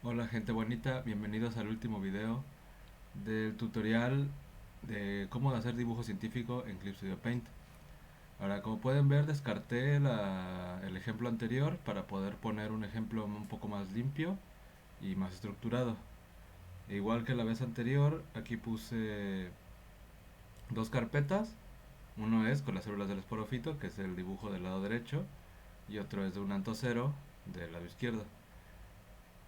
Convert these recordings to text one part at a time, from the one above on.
Hola gente bonita, bienvenidos al último video del tutorial de cómo hacer dibujo científico en Clip Studio Paint. Ahora, como pueden ver, descarté el ejemplo anterior para poder poner un ejemplo un poco más limpio y más estructurado. E igual que la vez anterior, aquí puse dos carpetas. Uno es con las células del esporofito, que es el dibujo del lado derecho, y otro es de un antocero del lado izquierdo.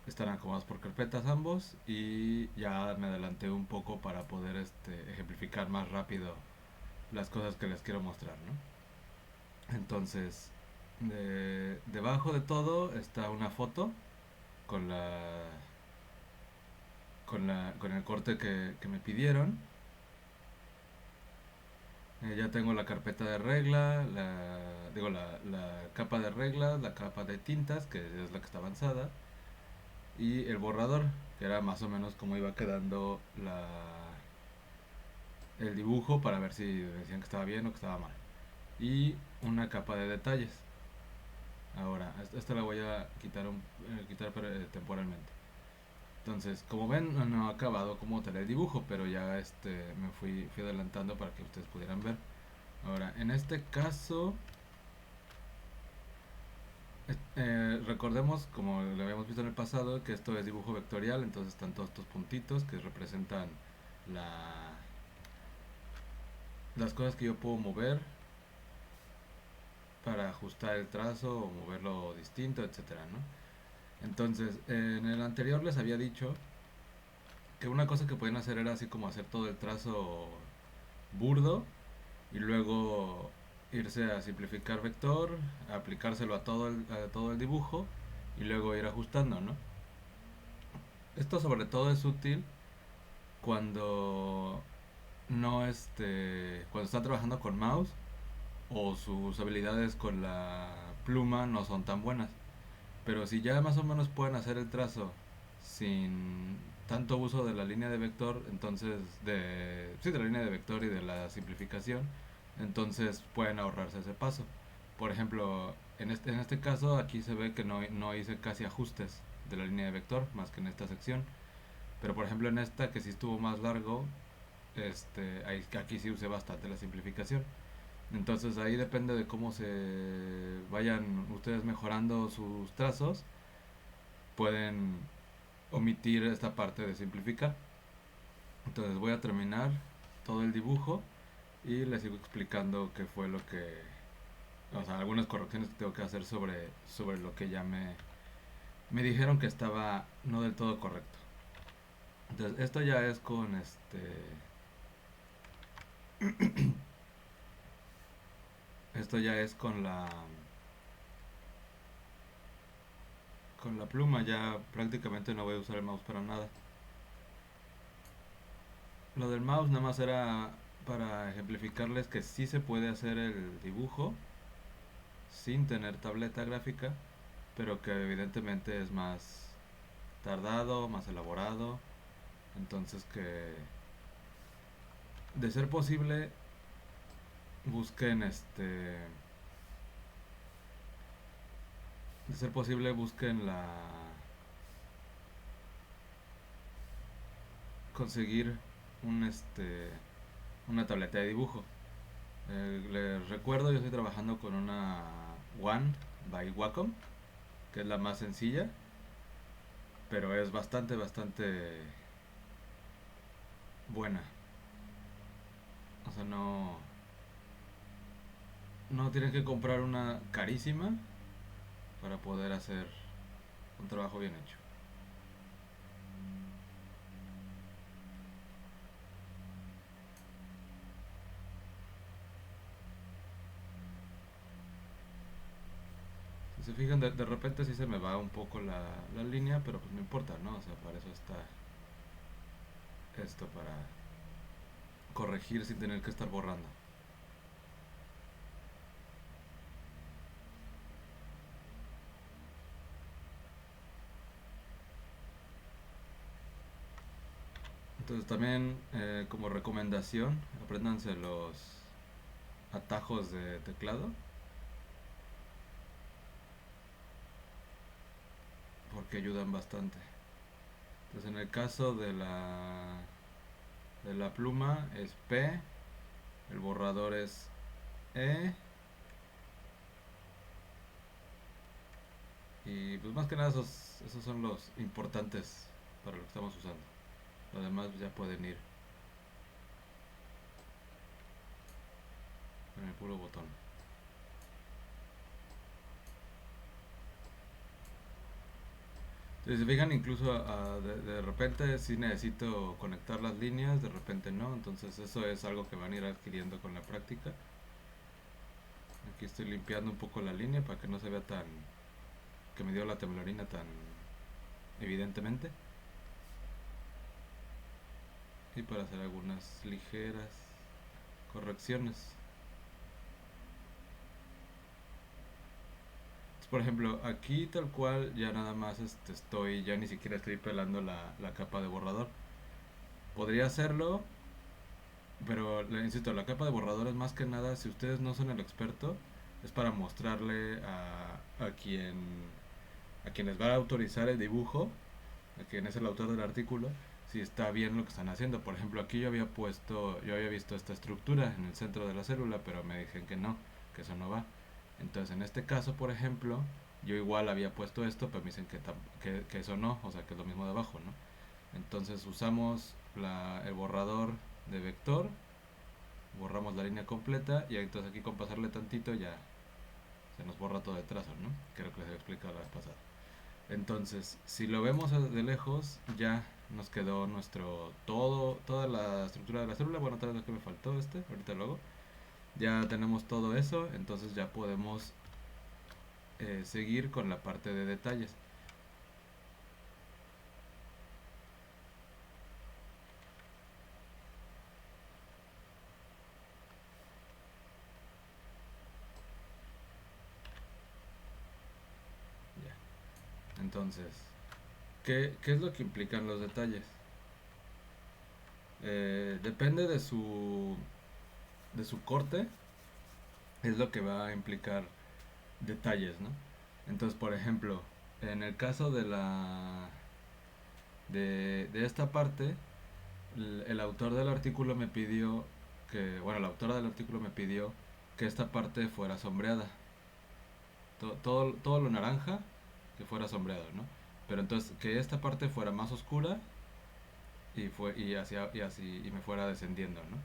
Están acomodados por carpetas ambos y ya me adelanté un poco para poder ejemplificar más rápido las cosas que les quiero mostrar, ¿no? Entonces, debajo de todo está una foto con con el corte que me pidieron. Ya tengo la carpeta de regla, la capa de reglas, la capa de tintas, que es la que está avanzada, y el borrador, que era más o menos como iba quedando el dibujo para ver si decían que estaba bien o que estaba mal. Y una capa de detalles. Ahora, esta la voy a quitar temporalmente. Entonces, como ven, no he acabado como tal el dibujo, pero ya fui adelantando para que ustedes pudieran ver. Ahora, en este caso, recordemos, como lo habíamos visto en el pasado, que esto es dibujo vectorial, entonces están todos estos puntitos que representan la, las cosas que yo puedo mover para ajustar el trazo o moverlo distinto, etcétera, ¿no? Entonces, en el anterior les había dicho que una cosa que podían hacer era así como hacer todo el trazo burdo y luego irse a simplificar vector, aplicárselo a todo el dibujo y luego ir ajustando, ¿no? Esto sobre todo es útil cuando cuando están trabajando con mouse o sus habilidades con la pluma no son tan buenas. Pero si ya más o menos pueden hacer el trazo sin tanto uso de la línea de vector, entonces sí, de la línea de vector y de la simplificación, entonces pueden ahorrarse ese paso. Por ejemplo, en este caso aquí se ve que no hice casi ajustes de la línea de vector más que en esta sección. Pero por ejemplo en esta que sí estuvo más largo, aquí sí usé bastante la simplificación. Entonces ahí depende de cómo se vayan ustedes mejorando sus trazos, pueden omitir esta parte de simplificar. Entonces voy a terminar todo el dibujo y les sigo explicando qué fue o sea, algunas correcciones que tengo que hacer sobre lo que ya me dijeron que estaba no del todo correcto. Entonces esto ya es esto ya es con la pluma, ya prácticamente no voy a usar el mouse para nada. Lo del mouse nada más era para ejemplificarles que sí se puede hacer el dibujo sin tener tableta gráfica, pero que evidentemente es más tardado, más elaborado. Entonces que de ser posible busquen de ser posible busquen conseguir un una tableta de dibujo. Les recuerdo, yo estoy trabajando con una One by Wacom, que es la más sencilla, pero es bastante buena. O sea, no tienen que comprar una carísima para poder hacer un trabajo bien hecho. Si se fijan, de repente sí se me va un poco la línea, pero pues no importa, ¿no? O sea, para eso está esto, para corregir sin tener que estar borrando. Entonces también como recomendación, apréndanse los atajos de teclado, porque ayudan bastante. Entonces en el caso de la pluma es P, el borrador es E, y pues más que nada esos son los importantes para lo que estamos usando. Los demás ya pueden ir en el puro botón. Si se fijan, incluso de repente sí necesito conectar las líneas, de repente no, entonces eso es algo que van a ir adquiriendo con la práctica. Aquí estoy limpiando un poco la línea para que no se vea tan, que me dio la temblorina tan evidentemente. Y para hacer algunas ligeras correcciones. Por ejemplo, aquí tal cual ya nada más ya ni siquiera estoy pelando la capa de borrador. Podría hacerlo, pero le insisto, la capa de borrador es más que nada, si ustedes no son el experto, es para mostrarle a quien les va a autorizar el dibujo, a quien es el autor del artículo, si está bien lo que están haciendo. Por ejemplo, aquí yo había visto esta estructura en el centro de la célula, pero me dijeron que no, que eso no va. Entonces, en este caso, por ejemplo, yo igual había puesto esto, pero me dicen que eso no, o sea, que es lo mismo de abajo, ¿no? Entonces usamos el borrador de vector, borramos la línea completa y entonces aquí con pasarle tantito ya se nos borra todo el trazo, ¿no? Creo que les he explicado la vez pasada. Entonces, si lo vemos de lejos, ya nos quedó toda la estructura de la célula. Bueno, tal vez lo que me faltó ahorita luego. Ya tenemos todo eso, entonces ya podemos seguir con la parte de detalles. Ya. Entonces, ¿qué es lo que implican los detalles? Depende de su corte, es lo que va a implicar detalles, ¿no? Entonces, por ejemplo, en el caso de esta parte, el autor del artículo me pidió bueno, la autora del artículo me pidió que esta parte fuera sombreada. Todo lo naranja que fuera sombreado, ¿no? Pero entonces que esta parte fuera más oscura y me fuera descendiendo, ¿no?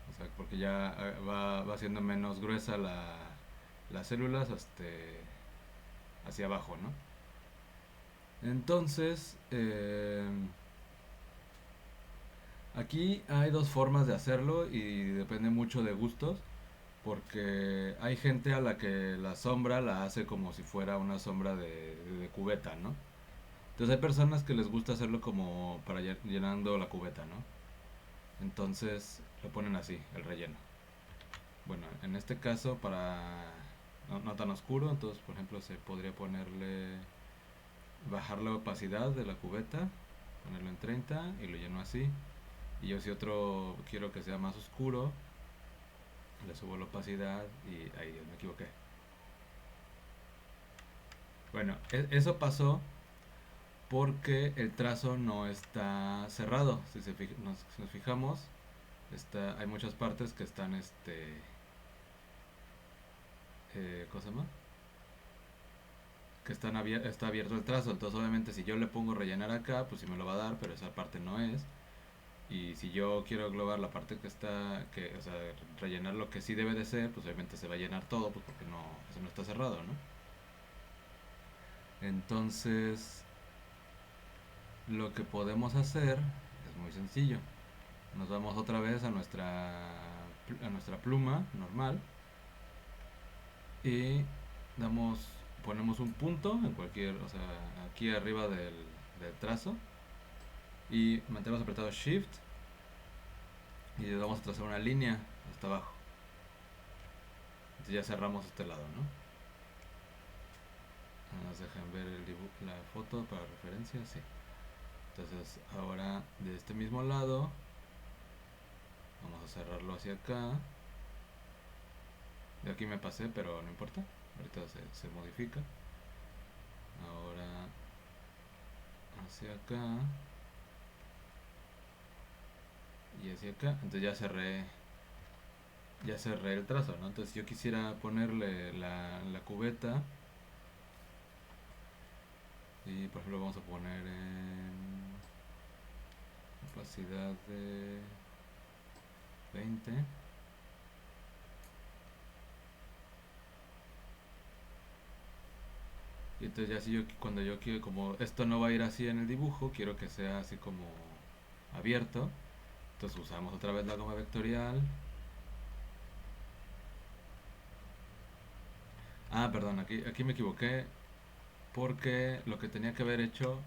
O sea, porque ya va siendo menos gruesa las células hacia abajo, ¿no? Entonces, aquí hay dos formas de hacerlo y depende mucho de gustos, porque hay gente a la que la sombra la hace como si fuera una sombra de cubeta, ¿no? Entonces hay personas que les gusta hacerlo como para llenando la cubeta, ¿no? Entonces lo ponen así, el relleno. Bueno, en este caso para no tan oscuro, entonces por ejemplo se podría bajar la opacidad de la cubeta, ponerlo en 30 y lo lleno así. Y yo si otro quiero que sea más oscuro, le subo la opacidad y ahí me equivoqué. Bueno, eso pasó porque el trazo no está cerrado. Si nos fijamos, hay muchas partes que están, ¿cómo se llama? Que está abierto el trazo. Entonces, obviamente, si yo le pongo rellenar acá, pues sí me lo va a dar, pero esa parte no es. Y si yo quiero englobar la parte o sea, rellenar lo que sí debe de ser, pues obviamente se va a llenar todo, pues porque eso no está cerrado, ¿no? Entonces, lo que podemos hacer es muy sencillo. Nos vamos otra vez a nuestra pluma normal y damos, ponemos un punto en o sea, aquí arriba del trazo y mantenemos apretado Shift y vamos a trazar una línea hasta abajo. Entonces ya cerramos este lado, ¿no? Nos dejan ver la foto para referencia, sí. Entonces ahora de este mismo lado vamos a cerrarlo hacia acá. De aquí me pasé, pero no importa. Ahorita se modifica. Ahora hacia acá. y hacia acá. Entonces ya cerré el trazo, ¿no? Entonces si yo quisiera ponerle la cubeta y por ejemplo vamos a poner en opacidad de 20. Y entonces ya si yo cuando yo quiero, como esto no va a ir así en el dibujo, quiero que sea así como abierto. Entonces usamos otra vez la goma vectorial. Ah, perdón, aquí me equivoqué porque lo que tenía que haber hecho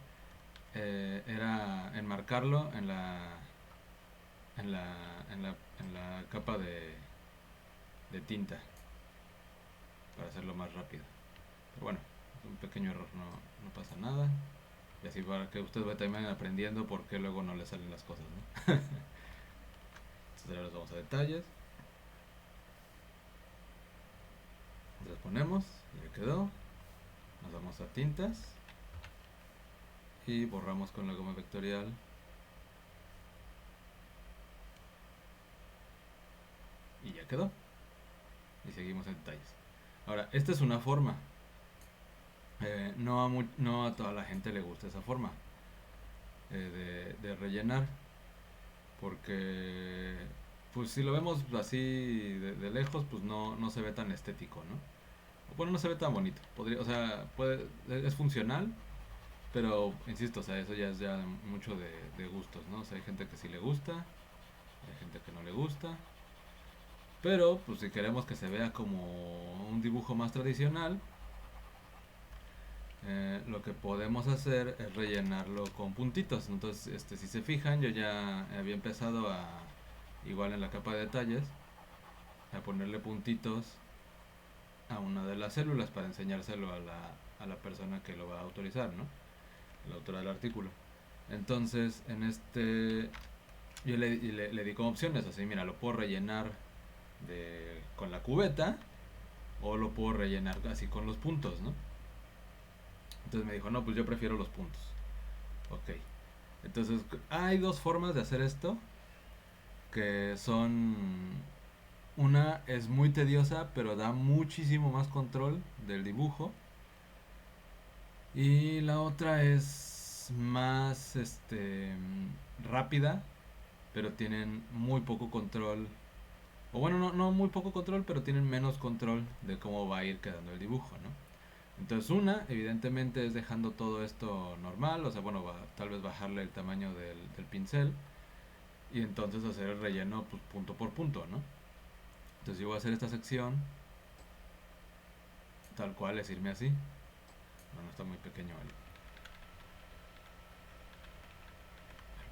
era enmarcarlo en la, en la capa de tinta para hacerlo más rápido. Pero bueno, es un pequeño error, no pasa nada. Y así para que ustedes también aprendiendo por qué luego no le salen las cosas, ¿no? Entonces ahora nos vamos a detalles. Entonces ponemos, ya quedó. Nos vamos a tintas y borramos con la goma vectorial. Y ya quedó. Y seguimos en detalles. Ahora, esta es una forma. No a toda la gente le gusta esa forma de rellenar. Porque, pues si lo vemos así de lejos, pues no se ve tan estético, ¿no? Bueno, no se ve tan bonito. Podría, o sea, es funcional, pero insisto, o sea, eso ya es ya mucho de gustos, ¿no? O sea, hay gente que sí le gusta, hay gente que no le gusta. Pero, pues si queremos que se vea como un dibujo más tradicional, lo que podemos hacer es rellenarlo con puntitos. Entonces, si se fijan, yo ya había empezado igual en la capa de detalles, a ponerle puntitos a una de las células para enseñárselo a la persona que lo va a autorizar, ¿no? La autora del artículo. Entonces, yo le di como opciones, así, mira, lo puedo rellenar con la cubeta o lo puedo rellenar así con los puntos, ¿no? Entonces me dijo, no, pues yo prefiero los puntos. Ok. Entonces, hay dos formas de hacer esto que son... Una es muy tediosa, pero da muchísimo más control del dibujo. Y la otra es más rápida, pero tienen muy poco control. O bueno, no muy poco control, pero tienen menos control de cómo va a ir quedando el dibujo, ¿no? Entonces una, evidentemente, es dejando todo esto normal, o sea, bueno, tal vez bajarle el tamaño del pincel y entonces hacer el relleno pues, punto por punto, ¿no? Entonces yo voy a hacer esta sección tal cual, es irme así. Bueno, está muy pequeño el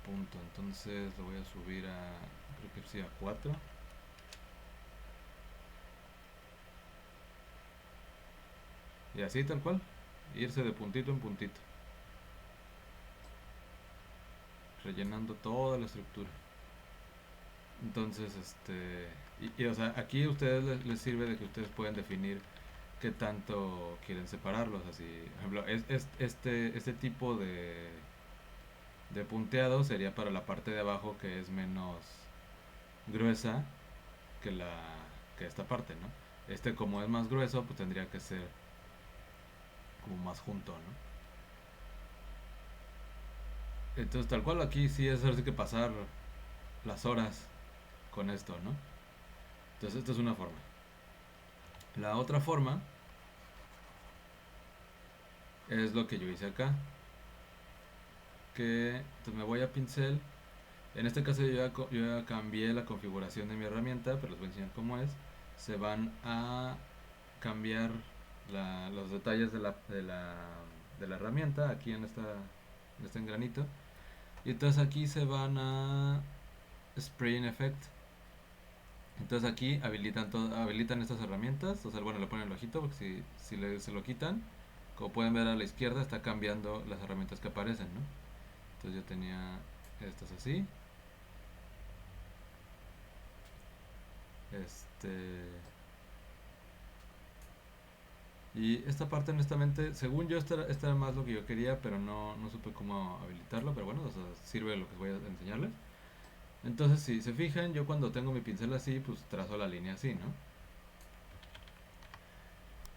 punto, entonces lo voy a subir creo que sí, a 4. Y así tal cual, irse de puntito en puntito, rellenando toda la estructura. Entonces, o sea, aquí a ustedes les sirve de que ustedes pueden definir qué tanto quieren separarlos. Así, por ejemplo, este tipo de punteado sería para la parte de abajo que es menos gruesa que que esta parte, ¿no? Como es más grueso, pues tendría que ser como más junto, ¿no? Entonces, tal cual aquí sí es así que pasar las horas con esto, ¿no? Entonces, esta es una forma. La otra forma es lo que yo hice acá, que entonces me voy a pincel. En este caso yo ya cambié la configuración de mi herramienta, pero les voy a enseñar cómo es. Se van a cambiar los detalles de la herramienta aquí en este engranito. Y entonces aquí se van a Spraying Effect. Entonces aquí habilitan estas herramientas. O sea, bueno, le ponen el ojito porque se lo quitan, como pueden ver a la izquierda está cambiando las herramientas que aparecen, ¿no? Entonces yo tenía estas así. Este y esta parte honestamente, según yo esta era más lo que yo quería, pero no supe cómo habilitarlo, pero bueno, o sea, sirve lo que voy a enseñarles. Entonces, si se fijan, yo cuando tengo mi pincel así, pues trazo la línea así, ¿no?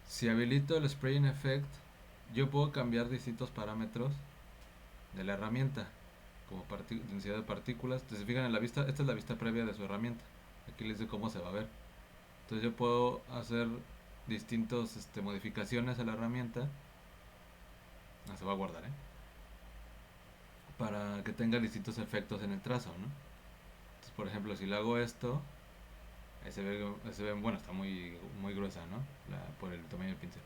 Si habilito el Spraying Effect, yo puedo cambiar distintos parámetros de la herramienta, como densidad de partículas. Entonces, se fijan en la vista, esta es la vista previa de su herramienta. Aquí les dice cómo se va a ver. Entonces, yo puedo hacer distintas modificaciones a la herramienta. No se va a guardar, ¿eh? Para que tenga distintos efectos en el trazo, ¿no? Entonces, por ejemplo, si le hago esto, ahí se ve, bueno, está muy gruesa, ¿no? Por el tamaño del pincel.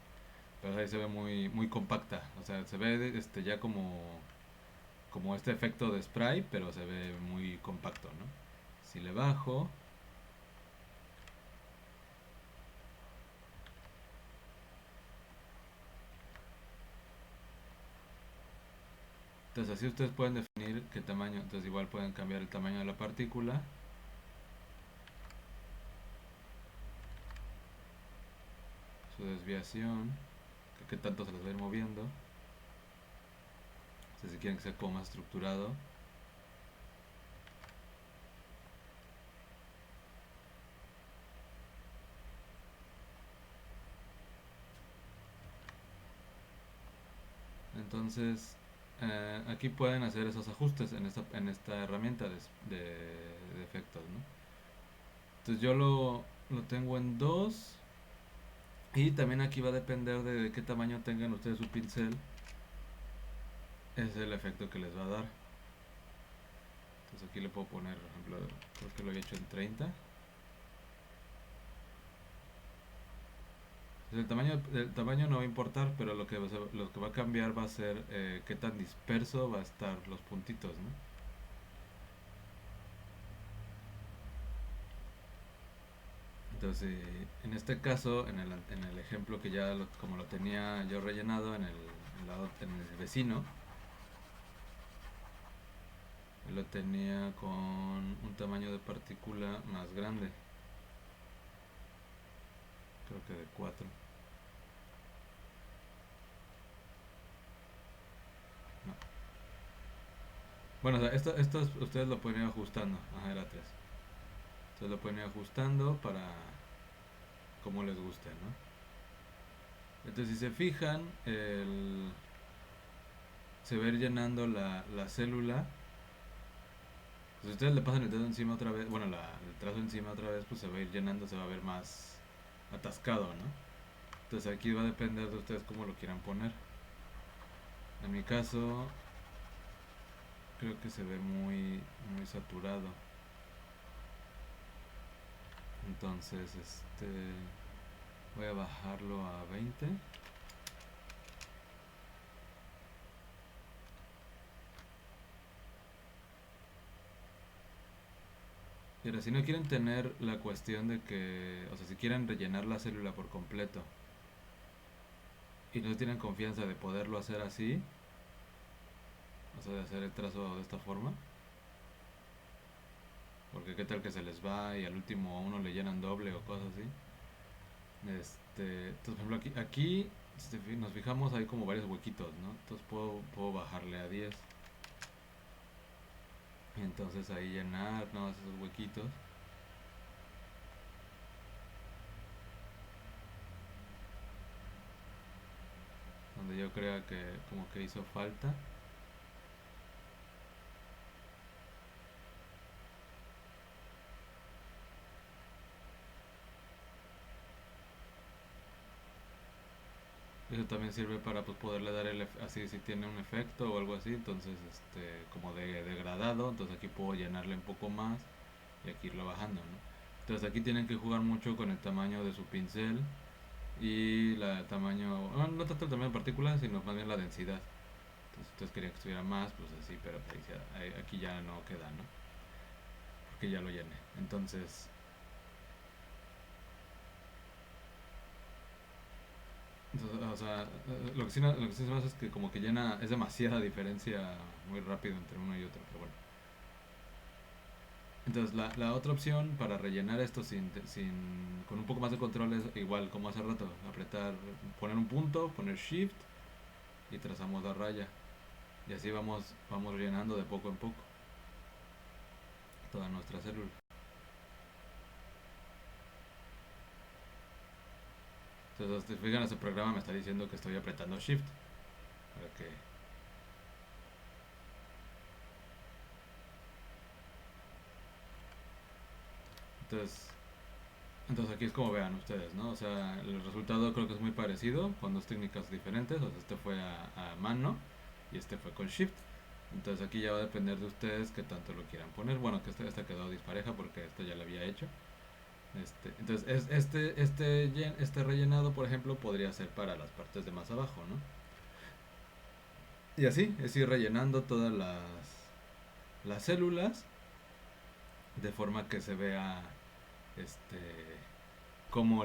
Pero ahí se ve muy compacta. O sea, se ve ya como este efecto de spray, pero se ve muy compacto, ¿no? Si le bajo, entonces así ustedes pueden definir qué tamaño. Entonces igual pueden cambiar el tamaño de la partícula, su desviación, que qué tanto se les va a ir moviendo. O sea, si quieren que sea como más estructurado. Entonces, aquí pueden hacer esos ajustes en esta herramienta de efectos, ¿no? Entonces yo lo tengo en 2 y también aquí va a depender de qué tamaño tengan ustedes su pincel, es el efecto que les va a dar. Entonces aquí le puedo poner, por ejemplo, creo que lo he hecho en 30. El tamaño no va a importar, pero lo que va a cambiar va a ser qué tan disperso va a estar los puntitos, ¿no? Entonces, en este caso, en el ejemplo que ya como lo tenía yo rellenado en el vecino, lo tenía con un tamaño de partícula más grande, creo que de 4. No. Bueno, o sea, esto ustedes lo pueden ir ajustando. Ajá, era 3. Ustedes lo pueden ir ajustando para como les guste, ¿no? Entonces, si se fijan, se va a ir llenando la célula. Si ustedes le pasan el dedo encima otra vez, bueno, el trazo encima otra vez, pues se va a ir llenando, se va a ver más atascado, ¿no? Entonces aquí va a depender de ustedes cómo lo quieran poner. En mi caso, creo que se ve muy saturado. Entonces, voy a bajarlo a 20. Y ahora, si no quieren tener la cuestión de que, o sea, si quieren rellenar la célula por completo y no tienen confianza de poderlo hacer así, o sea, de hacer el trazo de esta forma, porque qué tal que se les va y al último a uno le llenan doble o cosas así. Entonces, por ejemplo, aquí si nos fijamos, hay como varios huequitos, ¿no? Entonces puedo bajarle a 10. Y entonces ahí llenar, ¿no? Esos huequitos. Donde yo crea que como que hizo falta. Eso también sirve para pues poderle dar así si tiene un efecto o algo así, entonces como de degradado, entonces aquí puedo llenarle un poco más y aquí irlo bajando, ¿no? Entonces aquí tienen que jugar mucho con el tamaño de su pincel y la tamaño, no tanto el tamaño de partículas, sino más bien la densidad. Entonces si ustedes querían que estuviera más, pues así, pero aquí ya no queda, ¿no? Porque ya lo llené. Entonces, o sea, lo que sí se me hace es que como que llena, es demasiada diferencia muy rápido entre uno y otro, pero bueno. Entonces la otra opción para rellenar esto con un poco más de control es igual como hace rato, poner un punto, poner shift y trazamos la raya. Y así vamos rellenando de poco en poco. toda nuestra célula. Entonces, si fijan, ese programa me está diciendo que estoy apretando Shift para que... Entonces, aquí es como vean ustedes, ¿no? O sea, el resultado creo que es muy parecido con dos técnicas diferentes. O sea, este fue a mano y este fue con Shift. Entonces aquí ya va a depender de ustedes qué tanto lo quieran poner. Bueno, que esta quedó dispareja porque esta ya la había hecho. Entonces, este rellenado, por ejemplo, podría ser para las partes de más abajo, ¿no? Y así, es ir rellenando todas las células de forma que se vea este como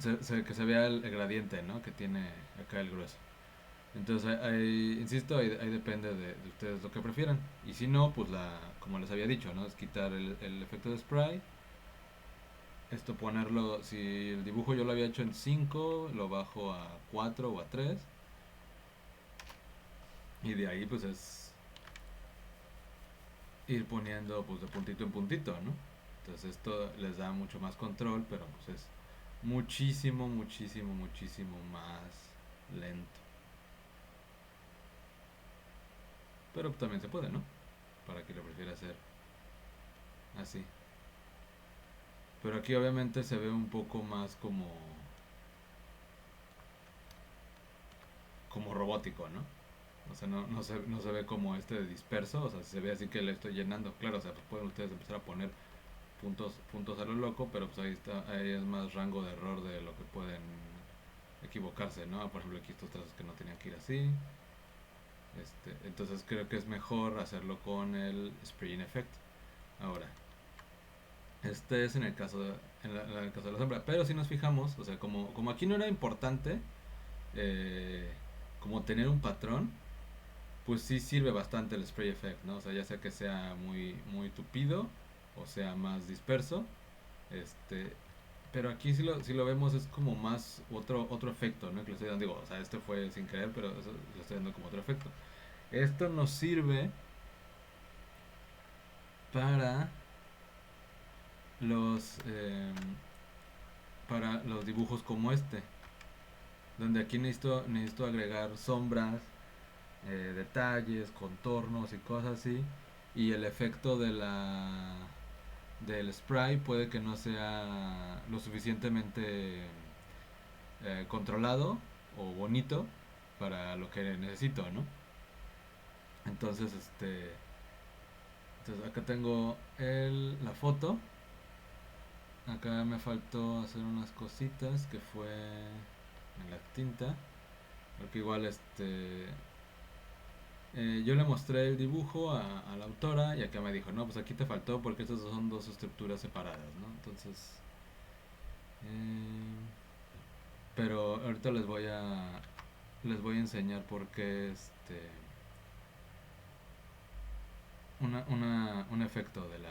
que se vea el gradiente, ¿no? Que tiene acá el grueso. Entonces, insisto, ahí depende de ustedes lo que prefieran. Y si no, pues como les había dicho, ¿no? Es quitar el efecto de spray. Esto ponerlo, si el dibujo yo lo había hecho en 5 lo bajo a 4 o a 3. Y de ahí pues es ir poniendo pues de puntito en puntito, ¿no? Entonces esto les da mucho más control, pero pues es muchísimo, muchísimo, muchísimo más lento. Pero también se puede, ¿no? Para quien lo prefiera hacer así. Pero aquí obviamente se ve un poco más como robótico, ¿no? O sea, no se ve como disperso, o sea, se ve así que le estoy llenando. Claro, o sea, pues pueden ustedes empezar a poner puntos a lo loco, pero pues ahí es más rango de error de lo que pueden equivocarse, ¿no? Por ejemplo, aquí estos trazos que no tenían que ir así. Entonces creo que es mejor hacerlo con el Spraying Effect. Ahora, este es en el caso en el caso de la sombra, pero si nos fijamos, o sea, como aquí no era importante eh, como tener un patrón, pues sí sirve bastante el spray effect, ¿no? O sea, ya sea que sea muy, muy tupido o sea más disperso, este, pero aquí si lo vemos es como más otro efecto, ¿no? Que le estoy dando, digo, o sea, este fue sin querer, pero eso le estoy dando como otro efecto. Esto nos sirve para los eh, para los dibujos como este, donde aquí necesito agregar sombras, detalles, contornos y cosas así, y el efecto del spray puede que no sea lo suficientemente controlado o bonito para lo que necesito, ¿no? Entonces, entonces acá tengo la foto. Acá me faltó hacer unas cositas que fue en la tinta, porque igual yo le mostré el dibujo a la autora y acá me dijo, no, pues aquí te faltó porque estas son dos estructuras separadas, ¿no? Entonces, eh, pero ahorita les voy a enseñar por qué un efecto de la...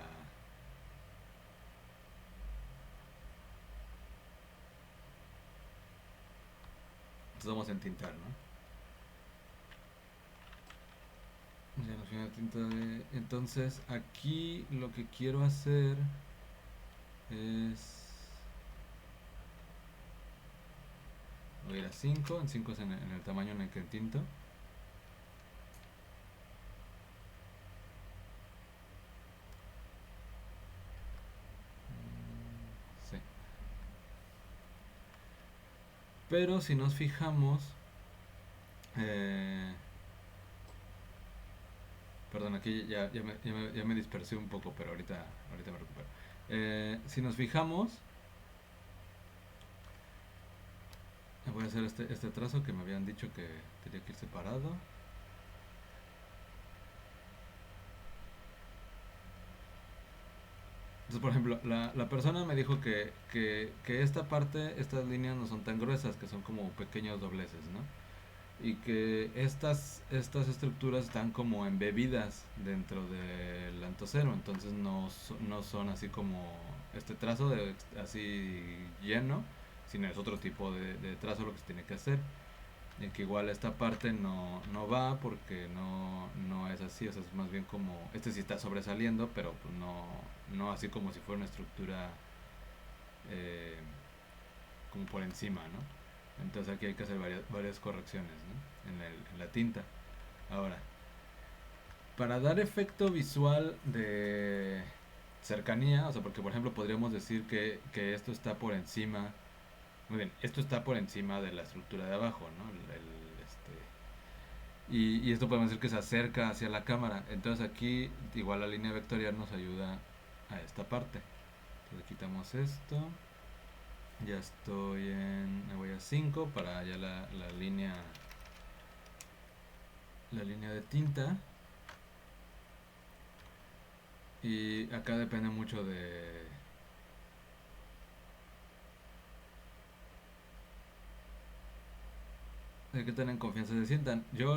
Entonces vamos a entintar, ¿no? Ya nos viene la tinta Entonces aquí lo que quiero hacer es... Voy a ir a 5, en 5 es en el tamaño en el que entinto. Sí. Pero si nos fijamos, eh, perdón, aquí ya me dispersé un poco, pero ahorita me recupero. Si nos fijamos, voy a hacer este trazo que me habían dicho que tenía que ir separado. Entonces, por ejemplo, la persona me dijo que esta parte, estas líneas no son tan gruesas, que son como pequeños dobleces, ¿no? Y que estas estructuras están como embebidas dentro del antocero, entonces no son así como este trazo así lleno, sino es otro tipo de trazo lo que se tiene que hacer. y que igual esta parte no va porque no es así, o sea, es más bien como, este sí está sobresaliendo, pero pues no así como si fuera una estructura eh, como por encima, ¿no? Entonces aquí hay que hacer varias correcciones, ¿no? En la tinta. Ahora, para dar efecto visual de cercanía, o sea, porque por ejemplo podríamos decir que esto está por encima, muy bien, esto está por encima de la estructura de abajo, ¿no? Y esto podemos decir que se acerca hacia la cámara. Entonces aquí igual la línea vectorial nos ayuda a esta parte. Entonces quitamos esto. Ya estoy me voy a 5 para ya la línea de tinta. Y acá depende mucho de que tengan confianza se sientan. Yo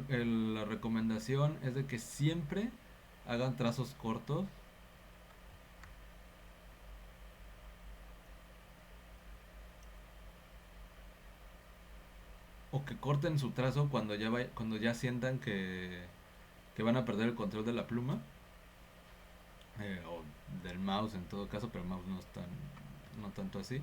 la recomendación es de que siempre hagan trazos cortos o que corten su trazo cuando ya sientan que van a perder el control de la pluma o del mouse en todo caso, pero el mouse no tanto así.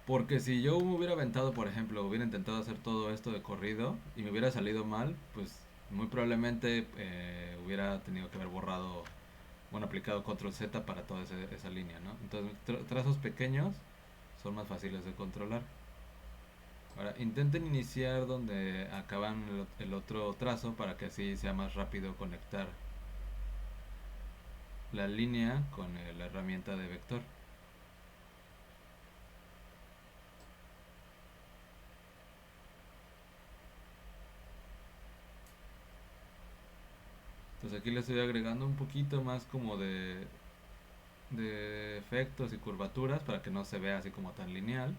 Porque si yo me hubiera aventado, por ejemplo, hubiera intentado hacer todo esto de corrido y me hubiera salido mal, pues muy probablemente hubiera tenido que haber borrado, bueno, aplicado control Z para toda esa línea, ¿no? Entonces, trazos pequeños son más fáciles de controlar. Ahora, intenten iniciar donde acaban el otro trazo para que así sea más rápido conectar la línea con la herramienta de vector. Entonces aquí le estoy agregando un poquito más como de efectos y curvaturas para que no se vea así como tan lineal.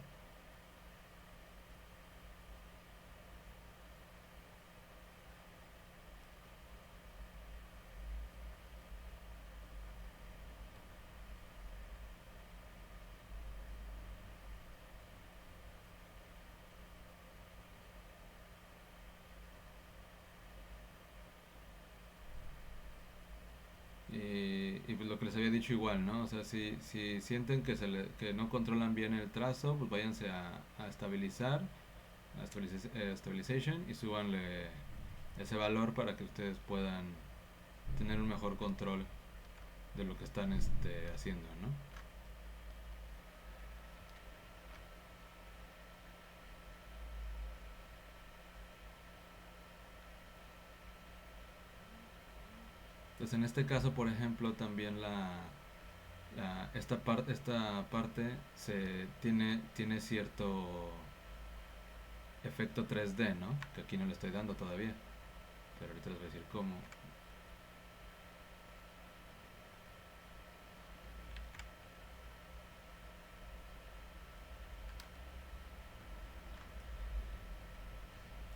Y pues lo que les había dicho igual, ¿no? O sea, si sienten que no controlan bien el trazo, pues váyanse a estabilizar, stabilization y súbanle ese valor para que ustedes puedan tener un mejor control de lo que están haciendo, ¿no? Entonces en este caso, por ejemplo, también esta parte tiene cierto efecto 3D, ¿no? Que aquí no le estoy dando todavía, pero ahorita les voy a decir cómo.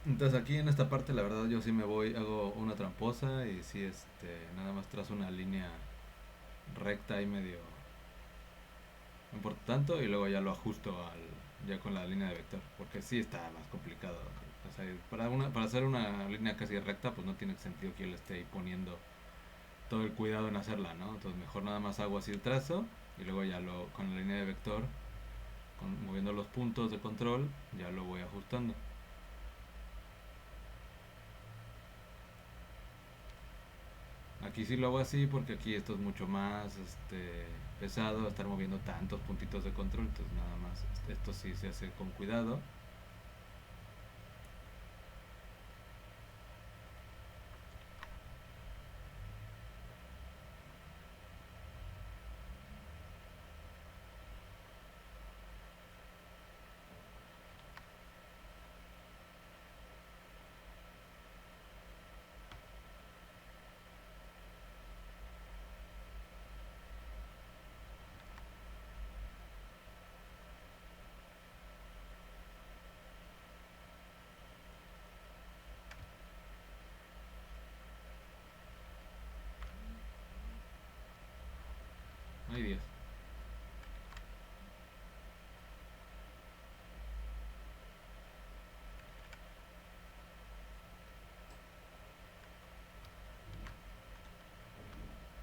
Entonces aquí en esta parte la verdad yo sí me voy, hago una tramposa y sí nada más trazo una línea recta y medio no importa tanto y luego ya lo ajusto ya con la línea de vector, porque sí está más complicado. O sea, para hacer una línea casi recta pues no tiene sentido que yo le esté ahí poniendo todo el cuidado en hacerla, ¿no? Entonces mejor nada más hago así el trazo y luego ya con la línea de vector, moviendo los puntos de control, ya lo voy ajustando. Aquí sí lo hago así porque aquí esto es mucho más pesado, estar moviendo tantos puntitos de control, entonces nada más esto sí se hace con cuidado.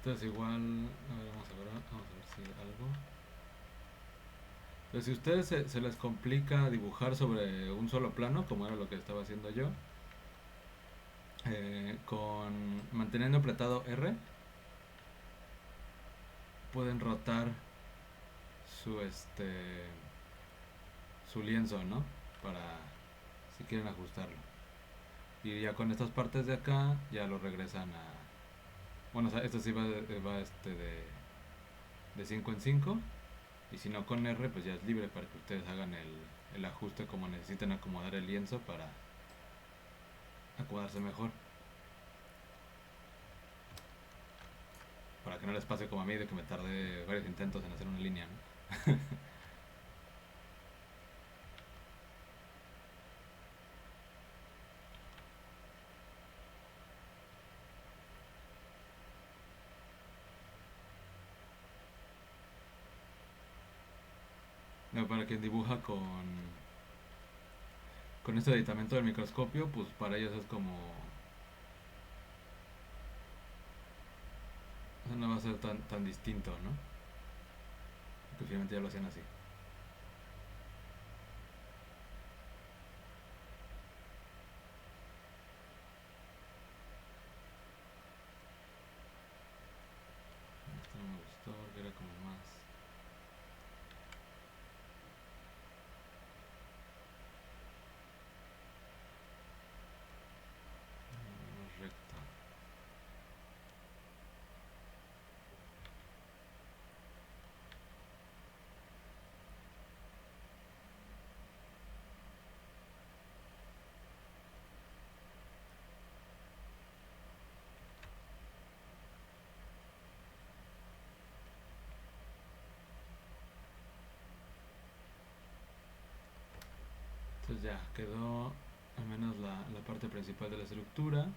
Entonces igual, a ver, vamos a ver si algo. Entonces si a ustedes se les complica dibujar sobre un solo plano, como era lo que estaba haciendo yo, con manteniendo apretado R, pueden rotar su su lienzo, ¿no? Para si quieren ajustarlo. Y ya con estas partes de acá ya lo regresan a, bueno, o sea, esto sí va de 5 en 5. Y si no con R, pues ya es libre para que ustedes hagan el ajuste como necesiten acomodar el lienzo para acomodarse mejor. Para que no les pase como a mí de que me tardé varios intentos en hacer una línea, ¿no? No, para quien dibuja con este aditamento del microscopio, pues para ellos es como... O sea, no va a ser tan distinto, ¿no? Porque finalmente ya lo hacían así. Esto no me gustó, que era como más... más recto. Entonces ya quedó al menos la parte principal de la estructura.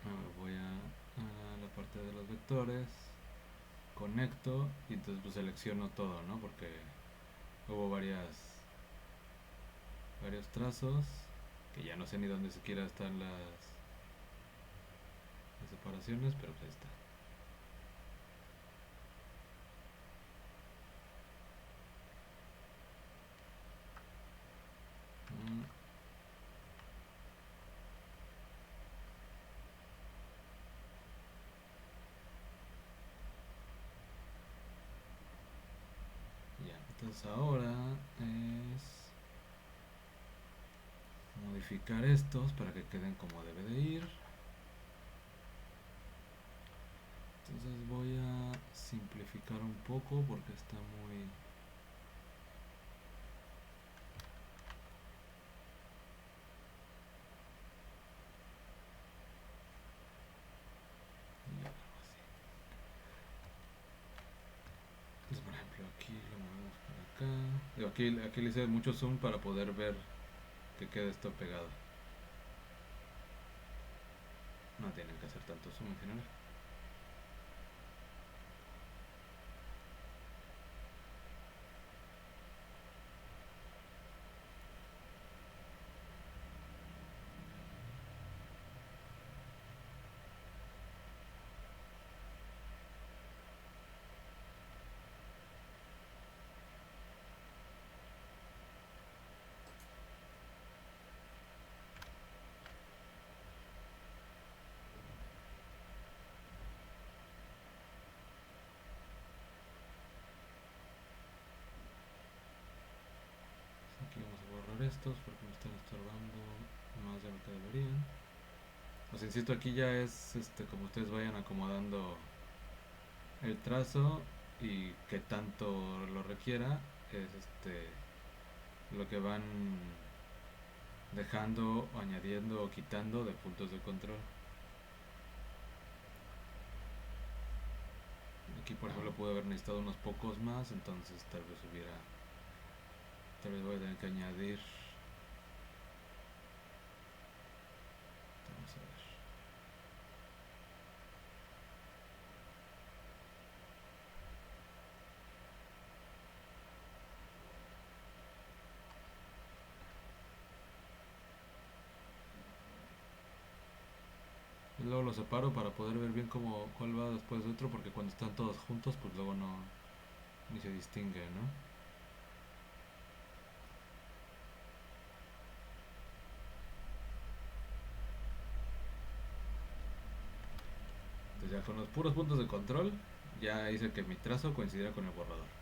Ahora voy a la parte de los vectores, conecto y entonces pues selecciono todo, ¿no? Porque hubo varios trazos que ya no sé ni dónde siquiera están las separaciones, pero pues ahí está. Mm, ya, entonces ahora es modificar estos para que queden como debe de ir. Entonces voy a simplificar un poco porque está muy... ya, algo así. Entonces, por ejemplo, aquí lo movemos para acá. Digo, aquí le hice mucho zoom para poder ver que quede esto pegado. No tienen que hacer tanto zoom en general. Aquí vamos a borrar estos porque me están estorbando más de lo que deberían. Os insisto, aquí ya es como ustedes vayan acomodando el trazo y que tanto lo requiera es lo que van dejando o añadiendo o quitando de puntos de control. Aquí por ejemplo pude haber necesitado unos pocos más, entonces tal vez voy a tener que añadir. Vamos a ver. Luego los separo para poder ver bien cuál va después de otro, porque cuando están todos juntos, pues luego no, ni se distingue, ¿no? Entonces ya con los puros puntos de control, ya hice que mi trazo coincidiera con el borrador.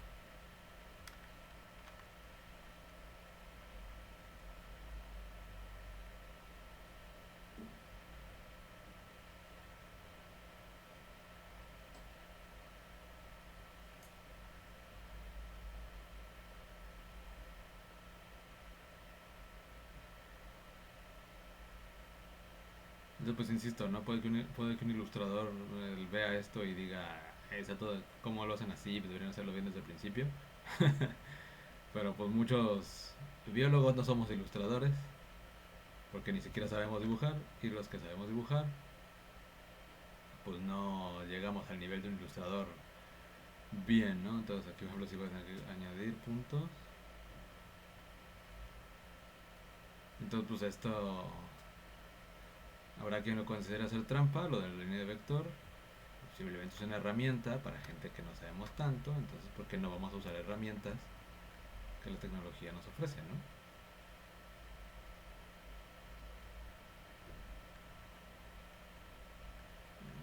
Entonces, pues insisto, ¿no? Puede que un ilustrador vea esto y diga, todo, ¿cómo lo hacen así? Pues deberían hacerlo bien desde el principio. Pero pues muchos biólogos no somos ilustradores, porque ni siquiera sabemos dibujar, y los que sabemos dibujar, pues no llegamos al nivel de un ilustrador bien, ¿no? Entonces aquí, por ejemplo, si voy a añadir puntos, entonces pues esto habrá quien lo considere hacer trampa, lo de la línea de vector. Posiblemente es una herramienta para gente que no sabemos tanto, entonces ¿por qué no vamos a usar herramientas que la tecnología nos ofrece, ¿no?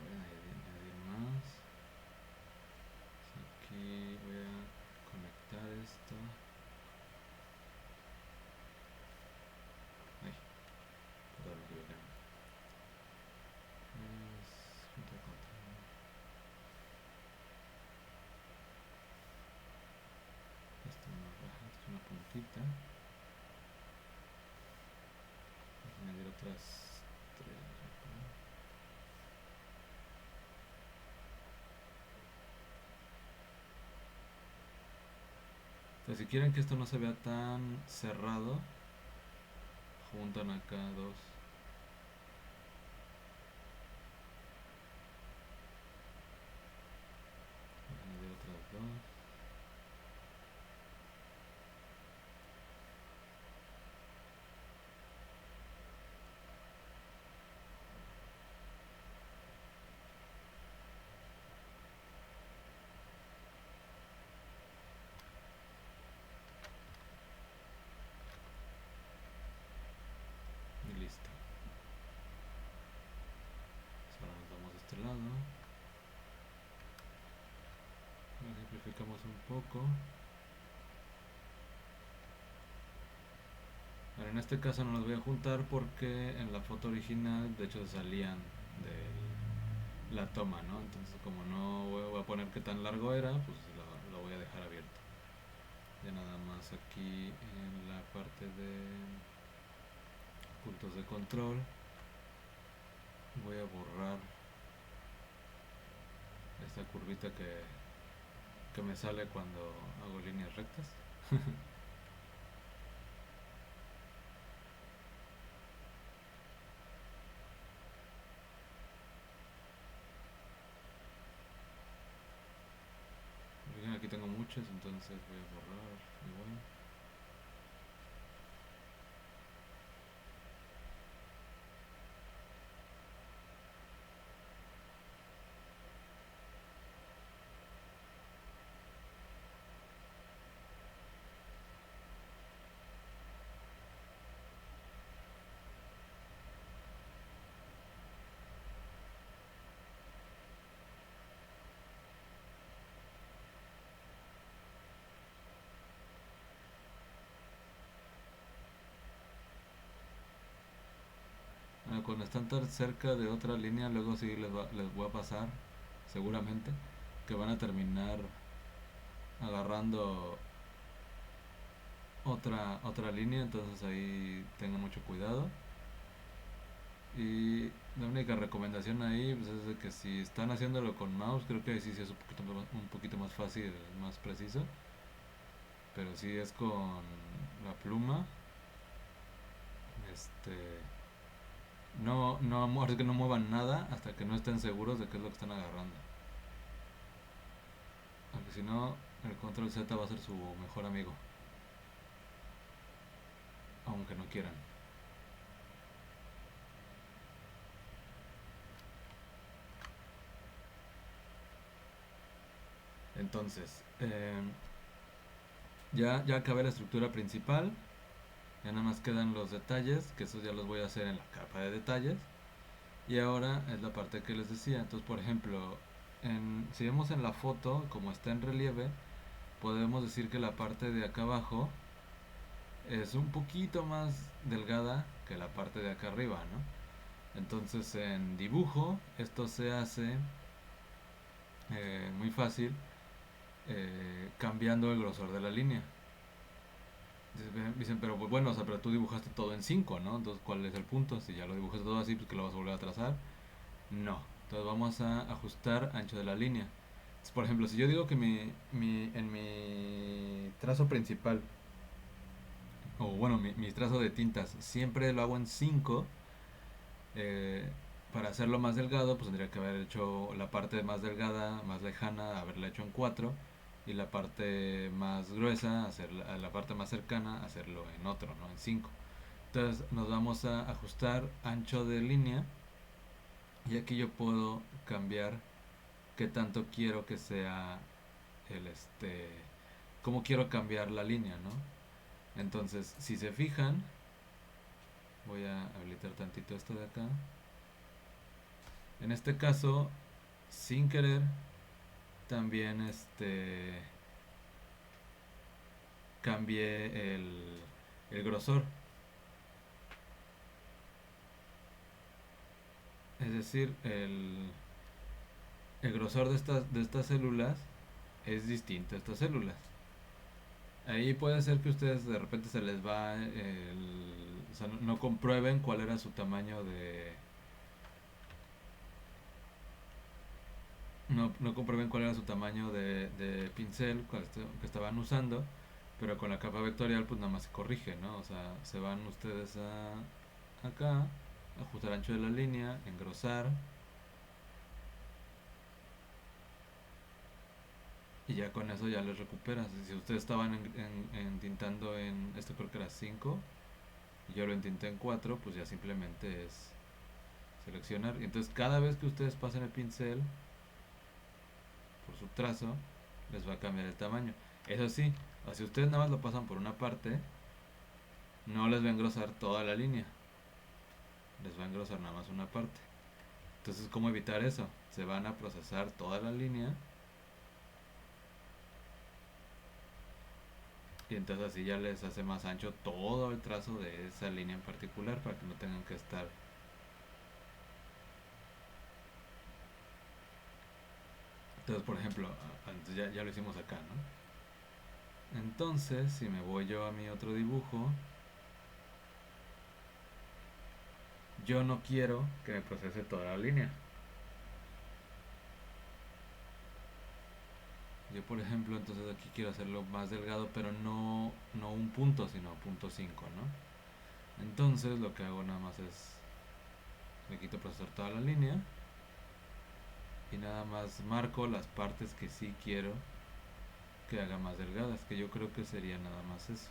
Voy a añadir más. Aquí voy a conectar esto. Ay, perdón, me equivoqué. Junto con esto es una puntita. Voy a añadir otras tres. Entonces, si quieren que esto no se vea tan cerrado, juntan acá dos. Voy a añadir otras dos. Y listo. Pues ahora nos vamos de este lado. Lo simplificamos un poco. Bueno, en este caso no los voy a juntar porque en la foto original de hecho se salían de la toma, ¿no? Entonces como no voy a poner qué tan largo era, pues lo voy a dejar abierto. Ya nada más aquí en la parte de puntos de control voy a borrar esta curvita que me sale cuando hago líneas rectas. Aquí tengo muchas, entonces voy a borrar igual. Cuando están tan cerca de otra línea, luego sí les voy a pasar, seguramente, que van a terminar agarrando otra línea, entonces ahí tengan mucho cuidado. Y la única recomendación ahí pues, es de que si están haciéndolo con mouse, creo que ahí sí es un poquito más fácil, más preciso. Pero si es con la pluma, este, es que no muevan nada hasta que no estén seguros de qué es lo que están agarrando. Porque si no, el control Z va a ser su mejor amigo. Aunque no quieran. Entonces, ya acabé la estructura principal. Ya nada más quedan los detalles, que esos ya los voy a hacer en la capa de detalles. Y ahora es la parte que les decía. Entonces, por ejemplo, si vemos en la foto, como está en relieve, podemos decir que la parte de acá abajo es un poquito más delgada que la parte de acá arriba, ¿no? Entonces, en dibujo, esto se hace muy fácil cambiando el grosor de la línea. Dicen, pero pues bueno, o sea, pero tú dibujaste todo en 5, ¿no? Entonces, ¿cuál es el punto? Si ya lo dibujaste todo así, pues que lo vas a volver a trazar. No. Entonces vamos a ajustar ancho de la línea. Entonces, por ejemplo, si yo digo que en mi trazo principal, o bueno, mi trazo de tintas, siempre lo hago en 5, eh, para hacerlo más delgado, pues tendría que haber hecho la parte más delgada, más lejana, haberla hecho en 4, y la parte más gruesa, la parte más cercana, hacerlo en otro, ¿no? En 5. Entonces nos vamos a ajustar ancho de línea, y aquí yo puedo cambiar qué tanto quiero que sea el cómo quiero cambiar la línea, ¿no? Entonces, si se fijan, voy a habilitar tantito esto de acá. En este caso, sin querer, también cambié el grosor. Es decir, el grosor de estas células es distinto a estas células. Ahí puede ser que ustedes de repente se les va o sea, no comprueben cuál era su tamaño no comprueben cuál era su tamaño de pincel que estaban usando, pero con la capa vectorial pues nada más se corrige, ¿no? O sea, se van ustedes acá, ajustar ancho de la línea, engrosar, y ya con eso ya les recuperas. Si ustedes estaban entintando esto creo que era 5 y yo lo entinté en 4, pues ya simplemente es seleccionar. Y entonces cada vez que ustedes pasen el pincel por su trazo, les va a cambiar el tamaño. Eso sí, si ustedes nada más lo pasan por una parte, no les va a engrosar toda la línea, les va a engrosar nada más una parte. Entonces, ¿cómo evitar eso? Se van a procesar toda la línea, y entonces así ya les hace más ancho todo el trazo de esa línea en particular para que no tengan que estar. Entonces, por ejemplo, antes ya lo hicimos acá, ¿no? Entonces, si me voy yo a mi otro dibujo, yo no quiero que me procese toda la línea. Yo, por ejemplo, entonces aquí quiero hacerlo más delgado, pero no un punto, sino punto 5, ¿no? Entonces lo que hago nada más es, me quito procesar toda la línea y nada más marco las partes que sí quiero que haga más delgadas, que yo creo que sería nada más eso.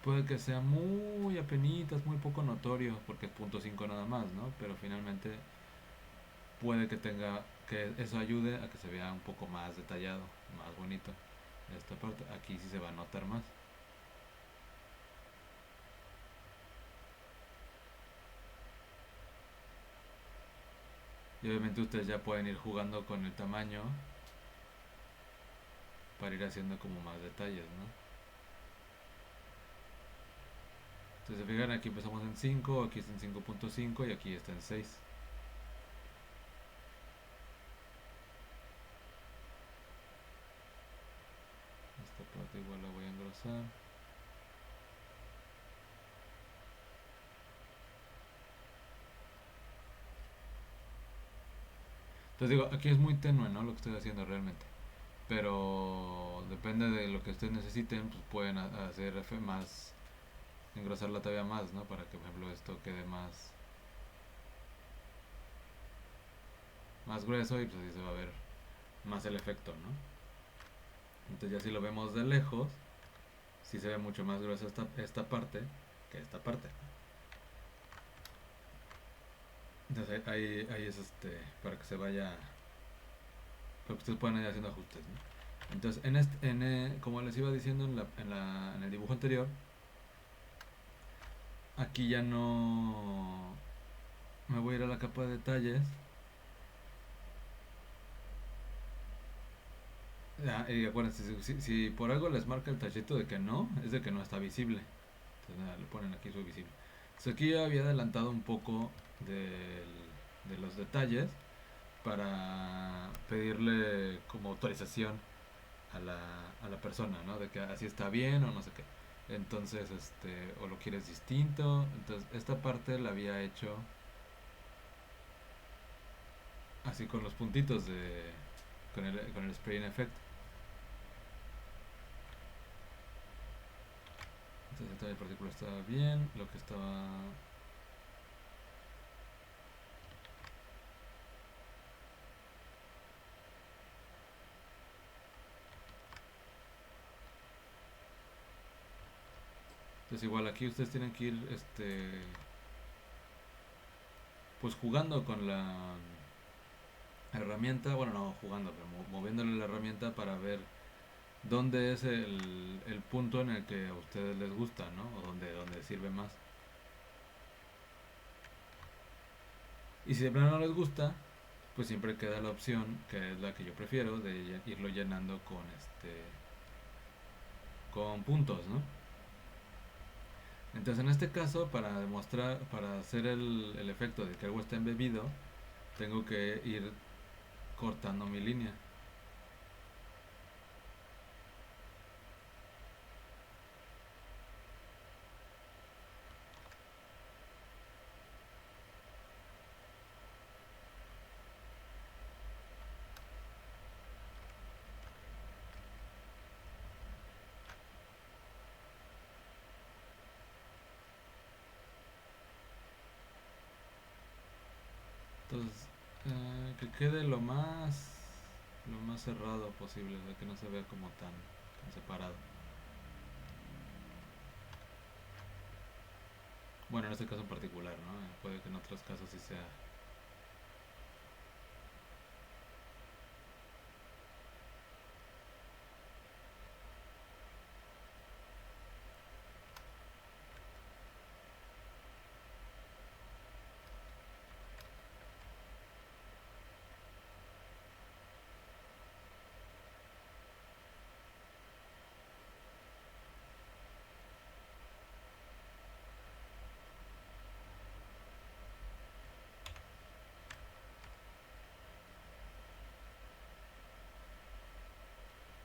Puede que sea muy apenitas, muy poco notorio, porque es punto 5 nada más, ¿no? Pero finalmente puede que eso ayude a que se vea un poco más detallado, más bonito. Esta parte, aquí sí se va a notar más. Y obviamente ustedes ya pueden ir jugando con el tamaño para ir haciendo como más detalles, ¿no? Entonces, se fijan, aquí empezamos en 5, aquí está en 5.5 y aquí está en 6. Esta parte igual la voy a engrosar. Entonces digo, aquí es muy tenue, ¿no? Lo que estoy haciendo realmente. Pero depende de lo que ustedes necesiten, pues pueden hacer más, engrosarla todavía más, ¿no? Para que, por ejemplo, esto quede más grueso y pues así se va a ver más el efecto, ¿no? Entonces ya si lo vemos de lejos, sí se ve mucho más gruesa esta parte que esta parte. Entonces ahí es para que se vaya, para que ustedes puedan ir haciendo ajustes, ¿no? Entonces, como les iba diciendo en el dibujo anterior, aquí ya no me voy a ir a la capa de detalles. Y acuérdense, si por algo les marca el tachito de que no, es de que no está visible. Entonces nada, le ponen aquí su visible. Entonces aquí yo había adelantado un poco de los detalles para pedirle como autorización a la persona, ¿no? De que así está bien o no sé qué. Entonces, o lo quieres distinto. Entonces, esta parte la había hecho así con los puntitos con el spray in effect. Entonces, el partícula estaba bien, lo que estaba. Entonces, igual aquí ustedes tienen que ir, pues jugando con la herramienta, bueno, no jugando, pero moviéndole la herramienta para ver dónde es el punto en el que a ustedes les gusta, ¿no? O donde sirve más. Y si de plano no les gusta, pues siempre queda la opción, que es la que yo prefiero, de irlo llenando con puntos, ¿no? Entonces en este caso, para demostrar, para hacer el efecto de que algo está embebido, tengo que ir cortando mi línea. Entonces, que quede lo más cerrado posible, de que no se vea como tan separado. Bueno, en este caso en particular, ¿no? Puede que en otros casos sí sea.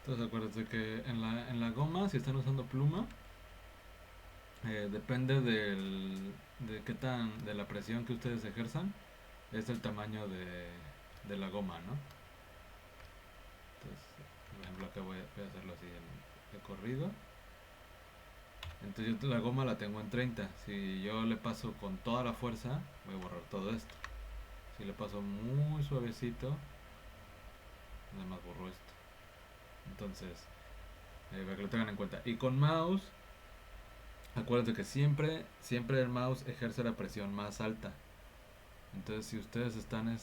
Entonces acuérdense que en la goma, si están usando pluma, depende de qué de la presión que ustedes ejerzan, es el tamaño de la goma, ¿no? Entonces, por ejemplo, acá voy a hacerlo así de corrido. Entonces yo la goma la tengo en 30. Si yo le paso con toda la fuerza, voy a borrar todo esto. Si le paso muy suavecito, nada más borro esto. Entonces, para que lo tengan en cuenta. Y con mouse, acuérdense que siempre el mouse ejerce la presión más alta. Entonces, si ustedes están,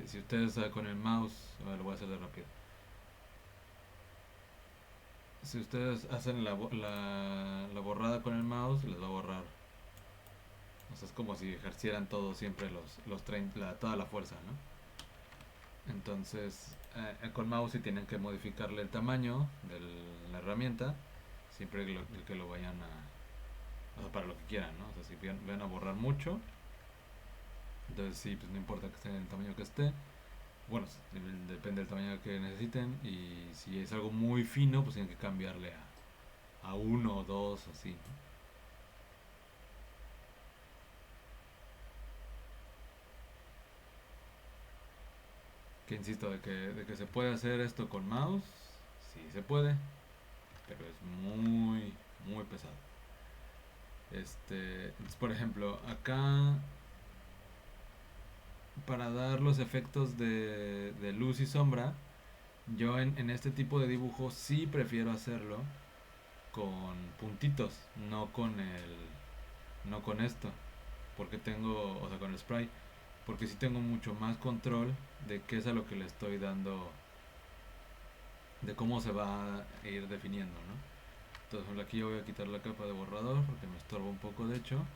si ustedes con el mouse, a ver, lo voy a hacer de rápido. Si ustedes hacen la borrada con el mouse, les va a borrar. O sea, es como si ejercieran todo siempre los 30, toda la fuerza, ¿no? Entonces, con mouse si tienen que modificarle el tamaño de la herramienta, siempre que lo vayan o sea, para lo que quieran, ¿no? O sea, si van a borrar mucho, entonces sí, pues no importa que esté en el tamaño que esté. Bueno, depende del tamaño que necesiten. Y si es algo muy fino, pues tienen que cambiarle a uno o dos, así, ¿no? Que insisto, de que se puede hacer esto con mouse, sí se puede, pero es muy pesado. Entonces, por ejemplo, acá para dar los efectos de luz y sombra, yo en este tipo de dibujo sí prefiero hacerlo con puntitos, no con no con esto, porque tengo, o sea, con el spray, porque sí tengo mucho más control de qué es a lo que le estoy dando, de cómo se va a ir definiendo, ¿no? Entonces aquí yo voy a quitar la capa de borrador porque me estorba un poco de hecho.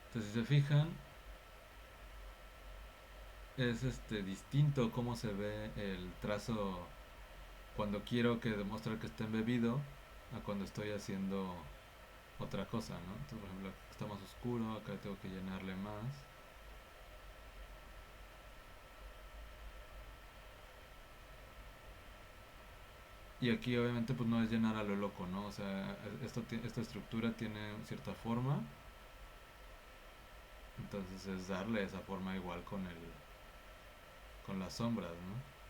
Entonces si se fijan, es distinto cómo se ve el trazo cuando quiero que demostrar que está embebido a cuando estoy haciendo otra cosa, ¿no? Entonces, por ejemplo, aquí está más oscuro, acá tengo que llenarle más. Y aquí obviamente pues no es llenar a lo loco, ¿no? O sea, esta estructura tiene cierta forma, entonces es darle esa forma igual con las sombras,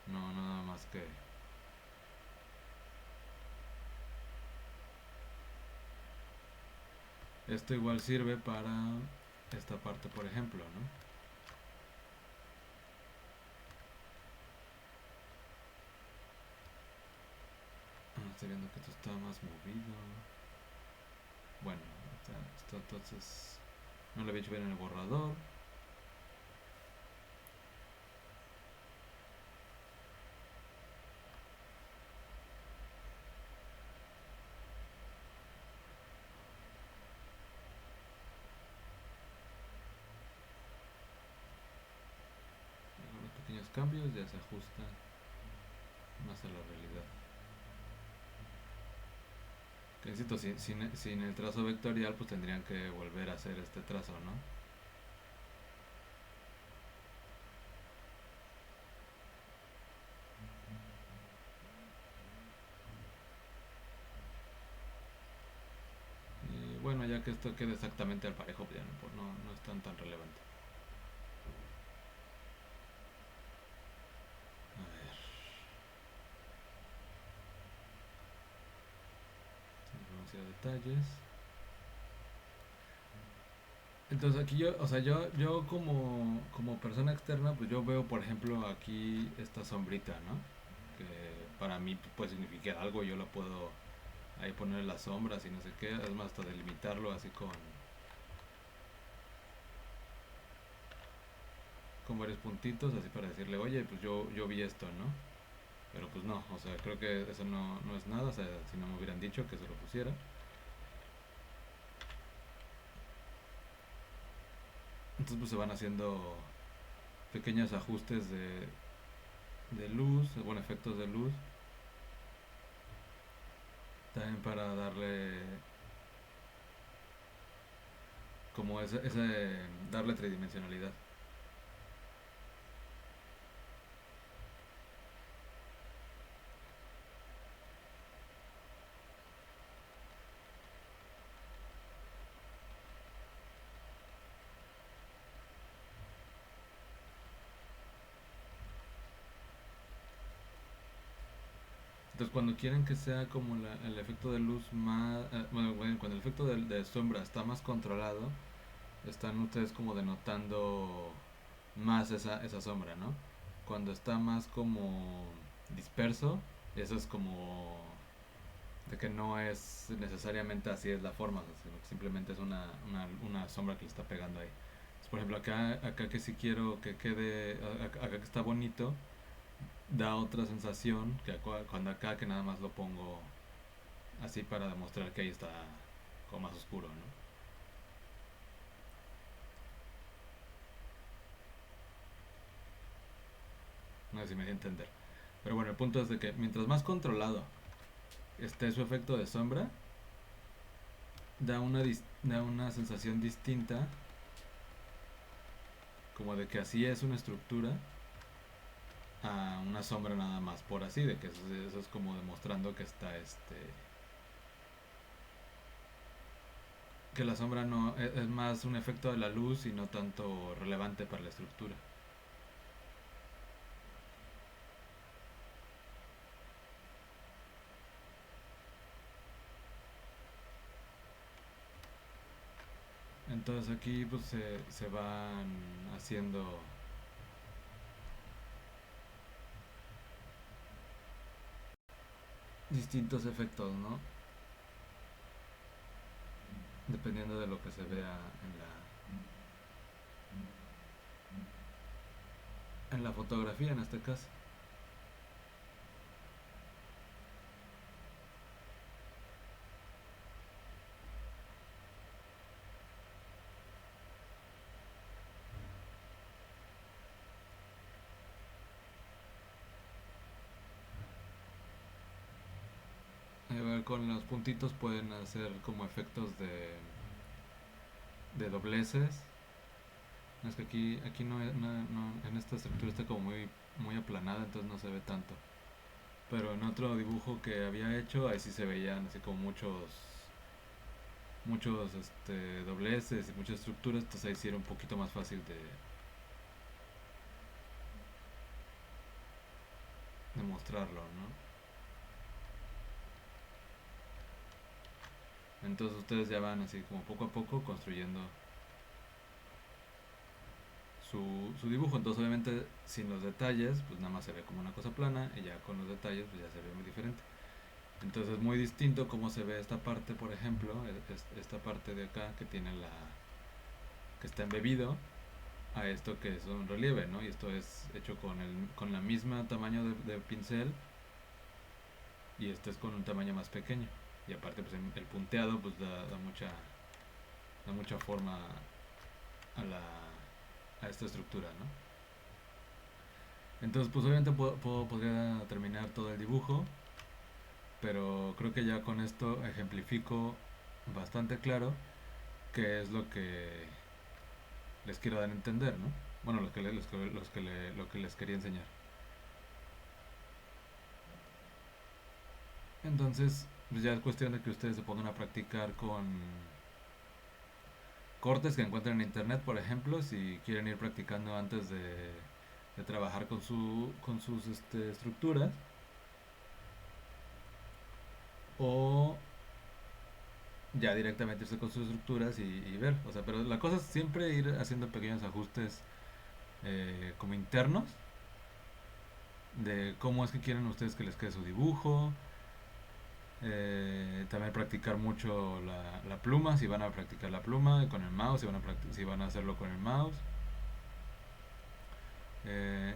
¿no? No nada más que... Esto igual sirve para esta parte, por ejemplo, ¿no? Estoy viendo que esto está más movido. Bueno, esto entonces no lo había hecho bien en el borrador. Con los pequeños cambios ya se ajusta más a la realidad. Que insisto, sin el trazo vectorial pues tendrían que volver a hacer este trazo, ¿no? Y bueno, ya que esto quede exactamente al parejo, pues ya no, pues no es tan relevante. A ver, vamos a ir a detalles. Entonces aquí yo, o sea, yo como persona externa, pues yo veo, por ejemplo, aquí esta sombrita, ¿no? Que para mí puede significar algo, yo la puedo ahí poner las sombras y no sé qué, además hasta delimitarlo así con varios puntitos, así para decirle, oye, pues yo vi esto, ¿no? Pero pues no, o sea, creo que eso no es nada, o sea, si no me hubieran dicho que se lo pusiera. Entonces pues se van haciendo pequeños ajustes de luz, bueno, efectos de luz, también para darle como darle tridimensionalidad. Entonces cuando quieren que sea como el efecto de luz más, bueno, cuando el efecto de sombra está más controlado, están ustedes como denotando más esa sombra, ¿no? Cuando está más como disperso, eso es como de que no es necesariamente así es la forma, sino que simplemente es una sombra que le está pegando ahí. Entonces, por ejemplo, acá que si quiero que quede, acá que está bonito, da otra sensación que cuando acá que nada más lo pongo así para demostrar que ahí está como más oscuro, ¿no? No sé si me di a entender. Pero bueno, el punto es de que mientras más controlado esté su efecto de sombra, da una sensación distinta, como de que así es una estructura, a una sombra nada más por así, de que eso es como demostrando que está que la sombra no es más un efecto de la luz y no tanto relevante para la estructura. Entonces aquí pues se van haciendo distintos efectos, ¿no? Dependiendo de lo que se vea en la fotografía en este caso. Con los puntitos pueden hacer como efectos de dobleces. Es que aquí no, en esta estructura está como muy aplanada, entonces no se ve tanto. Pero en otro dibujo que había hecho, ahí sí se veían así como muchos dobleces y muchas estructuras, entonces ahí sí era un poquito más fácil de mostrarlo, ¿no? Entonces ustedes ya van así como poco a poco construyendo su dibujo. Entonces obviamente sin los detalles, pues nada más se ve como una cosa plana y ya con los detalles pues ya se ve muy diferente. Entonces es muy distinto cómo se ve esta parte, por ejemplo, esta parte de acá que tiene que está embebido a esto que es un relieve, ¿no? Y esto es hecho con la misma tamaño de pincel y este es con un tamaño más pequeño. Y aparte pues el punteado pues da mucha forma a esta estructura, ¿no? Entonces pues obviamente podría terminar todo el dibujo, pero creo que ya con esto ejemplifico bastante claro qué es lo que les quiero dar a entender, ¿no? Bueno, lo que les quería enseñar. Entonces, pues ya es cuestión de que ustedes se pongan a practicar con cortes que encuentren en internet, por ejemplo, si quieren ir practicando antes de trabajar con sus estructuras, o ya directamente irse con sus estructuras y ver. O sea, pero la cosa es siempre ir haciendo pequeños ajustes como internos de cómo es que quieren ustedes que les quede su dibujo. También practicar mucho la pluma, si van a practicar la pluma con el mouse, si van a hacerlo con el mouse. Eh,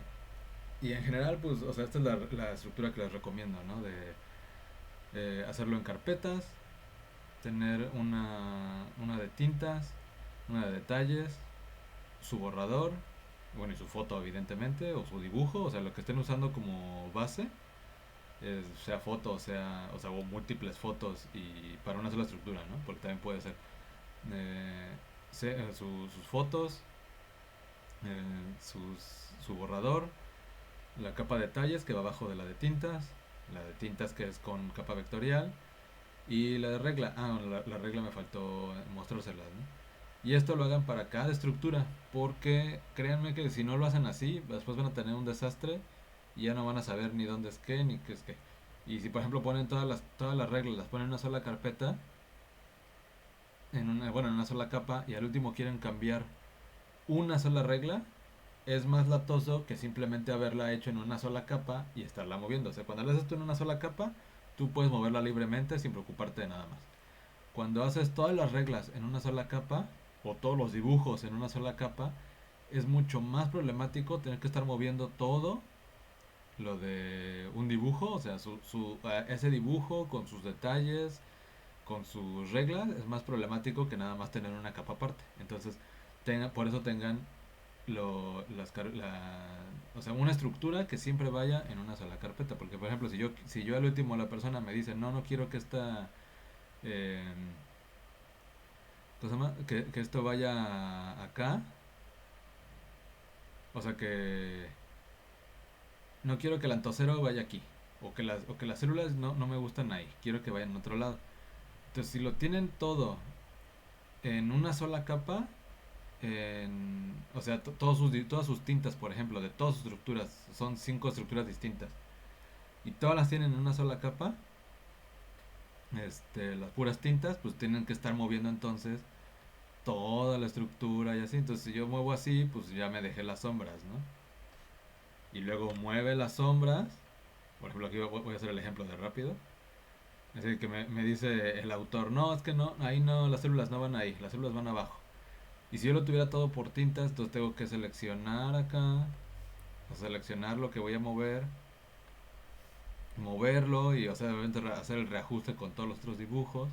y en general, pues, o sea, esta es la estructura que les recomiendo, ¿no? De hacerlo en carpetas, tener una de tintas, una de detalles, su borrador, bueno, y su foto, evidentemente, o su dibujo, o sea, lo que estén usando como base, sea foto, o múltiples fotos y para una sola estructura, ¿no? Porque también puede ser eh, sus fotos, su borrador, la capa de detalles que va abajo de la de tintas que es con capa vectorial y la de regla. Ah, la regla me faltó mostrárselas, ¿no? Y esto lo hagan para cada estructura, porque créanme que si no lo hacen así, después van a tener un desastre y ya no van a saber ni dónde es qué ni qué es qué. Y si por ejemplo ponen todas las reglas, las ponen en una sola carpeta, en una sola capa, y al último quieren cambiar una sola regla, es más latoso que simplemente haberla hecho en una sola capa y estarla moviendo. O sea, cuando la haces tú en una sola capa, tú puedes moverla libremente sin preocuparte de nada más. Cuando haces todas las reglas en una sola capa, o todos los dibujos en una sola capa, es mucho más problemático tener que estar moviendo todo lo de un dibujo, o sea, ese dibujo con sus detalles, con sus reglas, es más problemático que nada más tener una capa aparte. Entonces, por eso tengan lo, las, car- la, o sea, una estructura que siempre vaya en una sola carpeta. Porque, por ejemplo, si yo al último la persona me dice, no quiero que esta, eh, que esto vaya acá, o sea, que no quiero que el antocero vaya aquí, o que las células no me gustan ahí, quiero que vayan en otro lado. Entonces, si lo tienen todo en una sola capa, o sea, todas sus tintas, por ejemplo, de todas sus estructuras, son 5 estructuras distintas, y todas las tienen en una sola capa, las puras tintas, pues tienen que estar moviendo entonces toda la estructura y así. Entonces, si yo muevo así, pues ya me dejé las sombras, ¿no? Y luego mueve las sombras, por ejemplo, aquí voy a hacer el ejemplo de rápido. Así que me dice el autor, no, es que no, ahí no, las células no van ahí, las células van abajo. Y si yo lo tuviera todo por tintas, entonces tengo que seleccionar acá, o seleccionar lo que voy a mover, moverlo y, o sea, obviamente hacer el reajuste con todos los otros dibujos.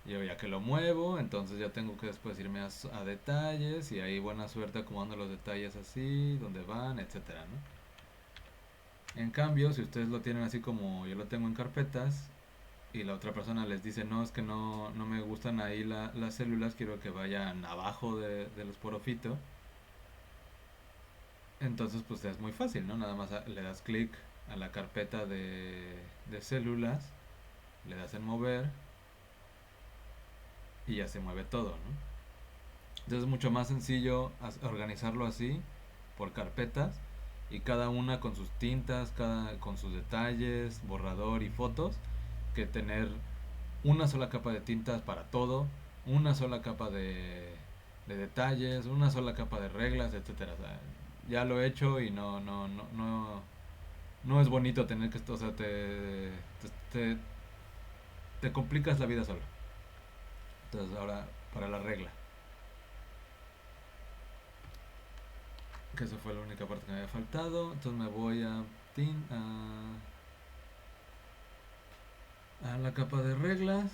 Y ya que lo muevo, entonces ya tengo que después irme a detalles y ahí buena suerte acomodando los detalles así, donde van, etcétera, ¿no? En cambio, si ustedes lo tienen así como yo lo tengo en carpetas y la otra persona les dice, no, es que no me gustan ahí las células, quiero que vayan abajo del esporofito, entonces pues es muy fácil, ¿no? Nada más le das clic a la carpeta de células, le das en mover y ya se mueve todo, ¿no? Entonces es mucho más sencillo organizarlo así, por carpetas, y cada una con sus tintas, cada con sus detalles, borrador y fotos, que tener una sola capa de tintas para todo, una sola capa de detalles, una sola capa de reglas, etcétera. O sea, ya lo he hecho y no es bonito tener que, o sea, te, te complicas la vida solo. Entonces ahora para la regla, que esa fue la única parte que me había faltado. Entonces me voy a la capa de reglas,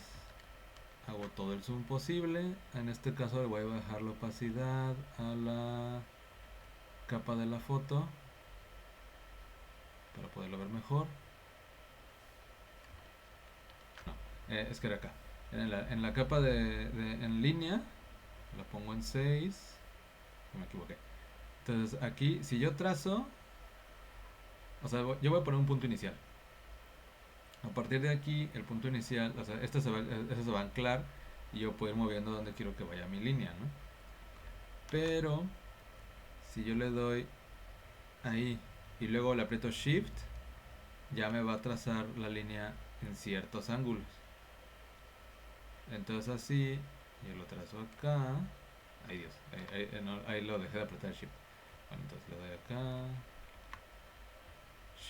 hago todo el zoom posible. En este caso le voy a bajar la opacidad a la capa de la foto para poderlo ver mejor. No, es que era acá. En la capa en línea la pongo en 6. Me equivoqué. Entonces aquí, si yo trazo, o sea, yo voy a poner un punto inicial. A partir de aquí, el punto inicial, o sea, este se va a anclar y yo puedo ir moviendo donde quiero que vaya mi línea, ¿no? Pero si yo le doy ahí y luego le aprieto Shift, ya me va a trazar la línea en ciertos ángulos. Entonces así, yo lo trazo acá. Ay Dios, ahí lo dejé de apretar Shift. Bueno, entonces le doy acá,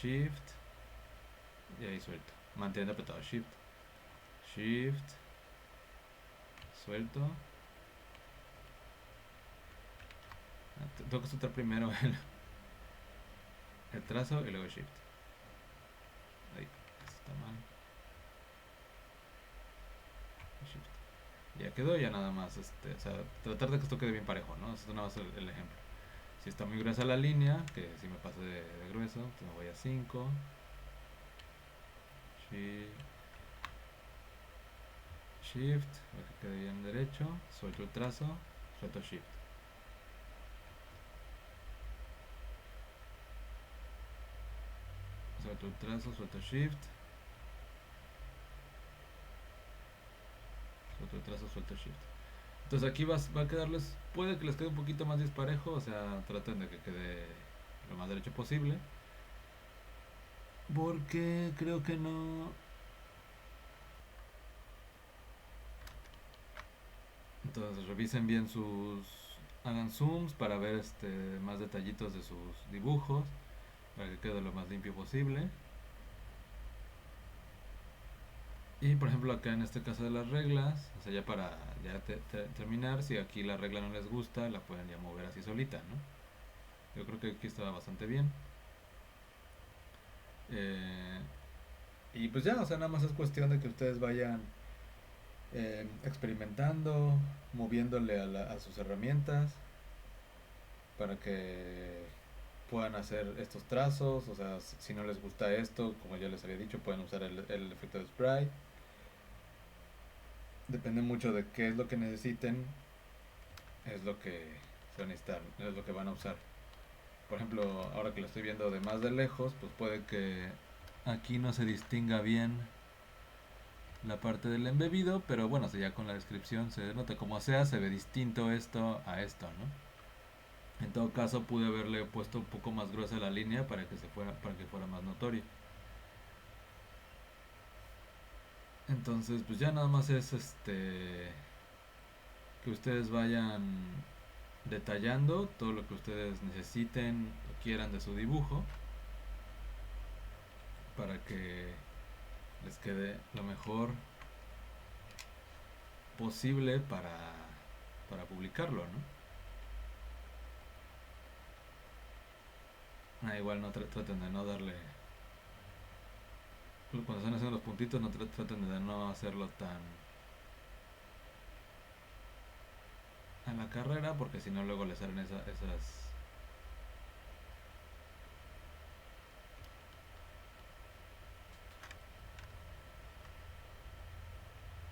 Shift y ahí suelto. Manteniendo apretado Shift, Shift, suelto. Tengo que soltar primero el trazo y luego Shift. Ahí, eso está mal. Shift. Ya quedó, ya nada más, o sea, tratar de que esto quede bien parejo, ¿no? Esto nada más el ejemplo. Si está muy gruesa la línea, que si me pase de grueso, pues me voy a 5. Shift, para que quede bien derecho. Suelto el trazo, suelto Shift. Suelto el trazo, suelto Shift. Suelto el trazo, suelto Shift. Entonces aquí va a quedarles, puede que les quede un poquito más disparejo, o sea, traten de que quede lo más derecho posible. Porque creo que no. Entonces revisen bien hagan zooms para ver más detallitos de sus dibujos, para que quede lo más limpio posible. Y por ejemplo acá en este caso de las reglas, o sea, ya para ya terminar, si aquí la regla no les gusta, la pueden ya mover así solita, ¿no? Yo creo que aquí está bastante bien. Eh, y pues ya, o sea, nada más es cuestión de que ustedes vayan experimentando, moviéndole a sus herramientas para que puedan hacer estos trazos. O sea, si no les gusta esto, como ya les había dicho, pueden usar el efecto de sprite. Depende mucho de qué es lo que necesiten, es lo que se van a necesitar, es lo que van a usar. Por ejemplo, ahora que lo estoy viendo de más de lejos, pues puede que aquí no se distinga bien la parte del embebido, pero bueno, si ya con la descripción se nota como sea, se ve distinto esto a esto, ¿no? En todo caso, pude haberle puesto un poco más gruesa la línea para que fuera más notorio. Entonces, pues ya nada más es que ustedes vayan detallando todo lo que ustedes necesiten o quieran de su dibujo para que les quede lo mejor posible para publicarlo, ¿no? Igual no traten de no darle, cuando están haciendo los puntitos, no traten de no hacerlo tan a la carrera, porque si no luego le salen esas.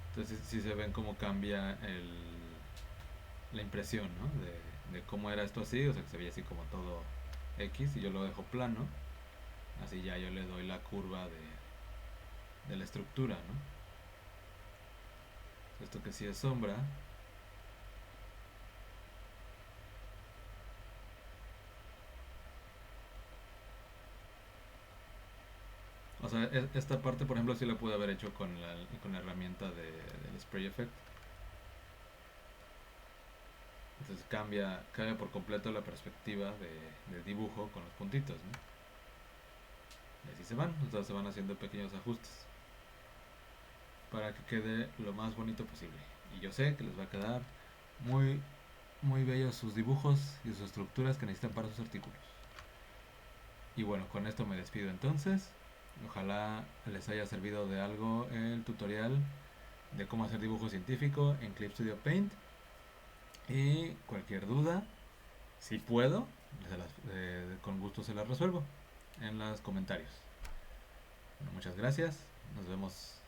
Entonces sí se ven cómo cambia la impresión, ¿no? De cómo era esto así, o sea que se veía así como todo X y yo lo dejo plano, así ya yo le doy la curva de la estructura, ¿no? Esto que sí es sombra. O sea, esta parte, por ejemplo, sí la pude haber hecho con la herramienta del Spray Effect. Entonces cambia por completo la perspectiva del dibujo con los puntitos, ¿no? Y así se van, o sea, se van haciendo pequeños ajustes para que quede lo más bonito posible. Y yo sé que les va a quedar muy, muy bellos sus dibujos y sus estructuras que necesitan para sus artículos. Y bueno, con esto me despido entonces. Ojalá les haya servido de algo el tutorial de cómo hacer dibujo científico en Clip Studio Paint. Y cualquier duda, si puedo, con gusto se las resuelvo en los comentarios. Bueno, muchas gracias. Nos vemos